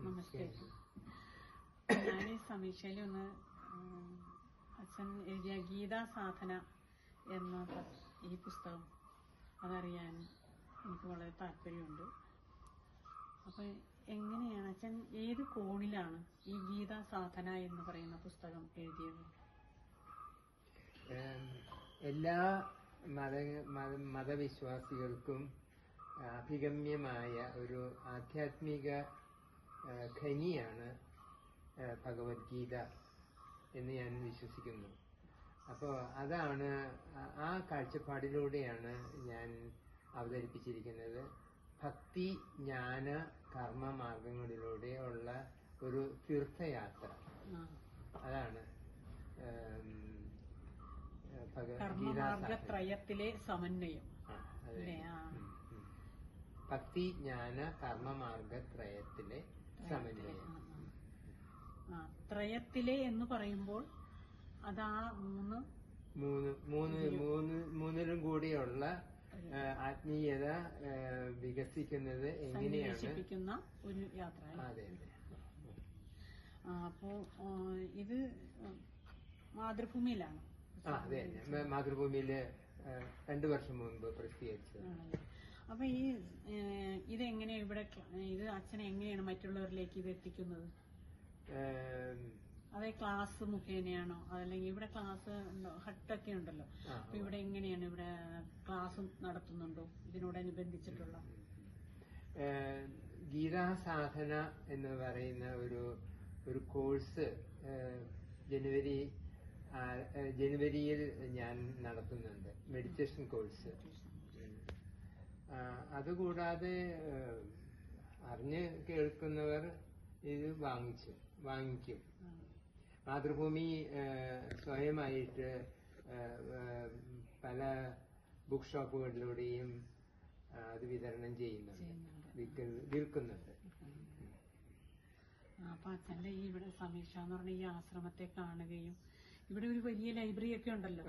നമസ്തേ. ഞാൻ സമീക്ഷയിൽ ഒന്ന് അച്ഛൻ എഴുതിയ ഗീതാ സാധന എന്ന ഈ പുസ്തകം അതറിയാൻ എനിക്ക് വളരെ താല്പര്യമുണ്ട്. അപ്പം എങ്ങനെയാണ് അച്ഛൻ, ഏത് കോണിലാണ് ഈ ഗീതാ സാധന എന്ന് പറയുന്ന പുസ്തകം എഴുതിയത്? എല്ലാ മതവിശ്വാസികൾക്കും അഭിഗമ്യമായ ഒരു ആധ്യാത്മിക ഖനിയാണ് ഭഗവത്ഗീത എന്ന് ഞാൻ വിശ്വസിക്കുന്നു. അപ്പോൾ അതാണ്, ആ കാഴ്ചപ്പാടിലൂടെയാണ് ഞാൻ അവതരിപ്പിച്ചിരിക്കുന്നത്. ഭക്തി, ജ്ഞാന, കർമ്മ മാർഗങ്ങളിലൂടെ ഉള്ള ഒരു തീർത്ഥയാത്ര. അതാണ് കർമ്മമാർഗത്രയത്തിലെ സമന്വയം. ഭക്തി, ജ്ഞാന, കർമ്മമാർഗത്രയത്തിലെ സമന്വയം. ത്രയത്തിലെ എന്ന് പറയുമ്പോൾ അതാ മൂന്നിലും കൂടിയുള്ള ആത്മീയത വികസിക്കുന്നത് എങ്ങനെയാണ് ഒരു യാത്ര. അതെ. അപ്പോ ഇത് മാതൃഭൂമിയിലാണ്. അതെ, മാതൃഭൂമിയില് 2 വർഷം മുൻപ് പ്രസിദ്ധീകരിച്ചത്. അപ്പൊ ഇതെങ്ങനെയാണ് ഇവിടെ, ഇത് അച്ഛനെ എങ്ങനെയാണ് മറ്റുള്ളവരിലേക്ക് ഇത് എത്തിക്കുന്നത്? അതെ, ക്ലാസ് മുഖേനയാണോ, അതല്ലെങ്കിൽ ഇവിടെ ക്ലാസ് ഹട്ടൊക്കെ ഉണ്ടല്ലോ, അപ്പൊ ഇവിടെ എങ്ങനെയാണ്, ഇവിടെ ക്ലാസ് നടത്തുന്നുണ്ടോ ഇതിനോടനുബന്ധിച്ചിട്ടുള്ള? ഗീതാ സാധന എന്ന് പറയുന്ന ഒരു കോഴ്സ് ജനുവരിയിൽ ഞാൻ നടത്തുന്നുണ്ട്, മെഡിറ്റേഷൻ കോഴ്സ്. അതുകൂടാതെ അറിഞ്ഞ് കേൾക്കുന്നവർ ഇത് വാങ്ങിക്കും. മാതൃഭൂമി സ്വയമായിട്ട് പല ബുക്ക് ഷോപ്പുകളിലൂടെയും അത് വിതരണം ചെയ്യുന്നുണ്ട്, വിൽക്കുന്നുണ്ട്. അപ്പൊ അച്ഛന്റെ ഈ ഇവിടെ സമീക്ഷ എന്ന് പറഞ്ഞ ഈ ആശ്രമത്തെ കാണുകയും ഇവിടെ ഒരു വലിയ ലൈബ്രറി ഒക്കെ ഉണ്ടല്ലോ.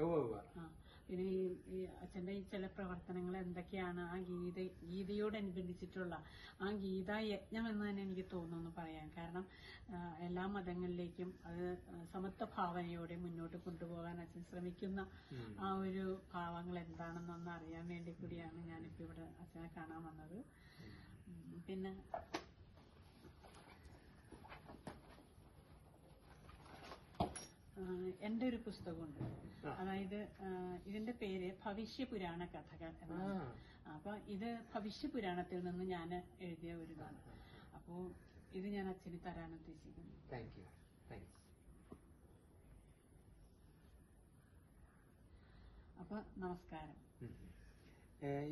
പിന്നെ ഈ അച്ഛന്റെ ഈ ചില പ്രവർത്തനങ്ങൾ എന്തൊക്കെയാണ്, ആ ഗീതയോടനുബന്ധിച്ചിട്ടുള്ള ആ ഗീതാ യജ്ഞം എന്ന് തന്നെ എനിക്ക് തോന്നുന്നു പറയാൻ. കാരണം എല്ലാ മതങ്ങളിലേക്കും അത് സമത്വ ഭാവനയോടെ മുന്നോട്ട് കൊണ്ടുപോകാൻ അച്ഛൻ ശ്രമിക്കുന്ന ആ ഒരു ഭാവങ്ങൾ എന്താണെന്നൊന്ന് അറിയാൻ വേണ്ടി കൂടിയാണ് ഞാനിപ്പോ ഇവിടെ അച്ഛനെ കാണാൻ വന്നത്. പിന്നെ എന്റെ ഒരു പുസ്തകമുണ്ട്, അതായത് ഇതിന്റെ പേര് ഭവിഷ്യപുരാണ കഥകൾ എന്നാണ്. അപ്പൊ ഇത് ഭവിഷ്യപുരാണത്തിൽ നിന്ന് ഞാൻ എഴുതിയ ഒരു ഇതാണ്. അപ്പോ ഇത് ഞാൻ അച്ഛന് തരാൻ ഉദ്ദേശിക്കുന്നു. അപ്പൊ നമസ്കാരം.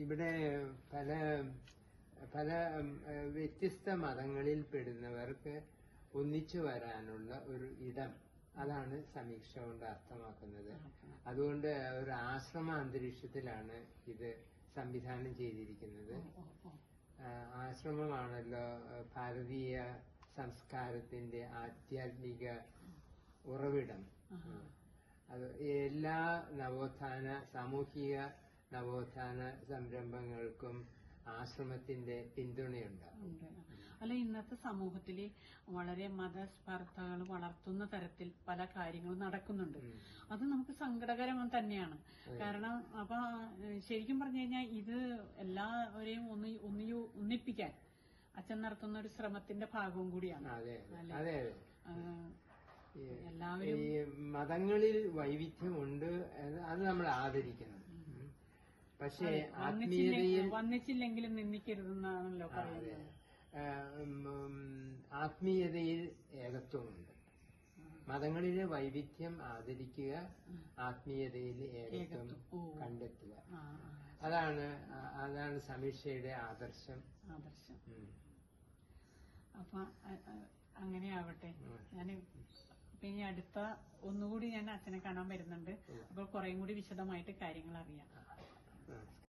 ഇവിടെ പല വ്യത്യസ്ത മതങ്ങളിൽ പെടുന്നവർക്ക് ഒന്നിച്ചു വരാനുള്ള ഒരു ഇടം, അതാണ് സമീക്ഷ കൊണ്ട് അർത്ഥമാക്കുന്നത്. അതുകൊണ്ട് ഒരു ആശ്രമ അന്തരീക്ഷത്തിലാണ് ഇത് സംവിധാനം ചെയ്തിരിക്കുന്നത്. ആശ്രമമാണല്ലോ ഭാരതീയ സംസ്കാരത്തിന്റെ ആധ്യാത്മിക ഉറവിടം. അത് എല്ലാ സാമൂഹിക നവോത്ഥാന സംരംഭങ്ങൾക്കും ആശ്രമത്തിന്റെ പിന്തുണയുണ്ടാകും. അല്ല, ഇന്നത്തെ സമൂഹത്തില് വളരെ മതസ്പർദ്ധകൾ വളർത്തുന്ന തരത്തിൽ പല കാര്യങ്ങളും നടക്കുന്നുണ്ട്. അത് നമുക്ക് സങ്കടകരം തന്നെയാണ്. കാരണം അപ്പൊ ശരിക്കും പറഞ്ഞു കഴിഞ്ഞാൽ ഇത് എല്ലാവരെയും ഒന്നിപ്പിക്കാൻ അച്ഛൻ നടത്തുന്ന ഒരു ശ്രമത്തിന്റെ ഭാഗവും കൂടിയാണ്. അതെ. എല്ലാവരും ഈ മതങ്ങളിൽ വൈവിധ്യമുണ്ട്, അത് നമ്മൾ ആദരിക്കണം. പക്ഷേ വന്നിച്ചില്ലെങ്കിലും നിന്ദിക്കരുതെന്നാണല്ലോ പറയുന്നത്. ആത്മീയതയിൽ ഏകത്വമുണ്ട്. മതങ്ങളിലെ വൈവിധ്യം ആദരിക്കുക, ആത്മീയതയിൽ ഏകത്വം കണ്ടെത്തുക. അതാണ് സമീക്ഷയുടെ ആദർശം. അപ്പൊ അങ്ങനെ ആവട്ടെ. ഞാൻ പിന്നെ അടുത്ത ഒന്നുകൂടി ഞാൻ അച്ഛനെ കാണാൻ വരുന്നുണ്ട്. അപ്പോൾ കുറേയും കൂടി വിശദമായിട്ട് കാര്യങ്ങൾ അറിയാം.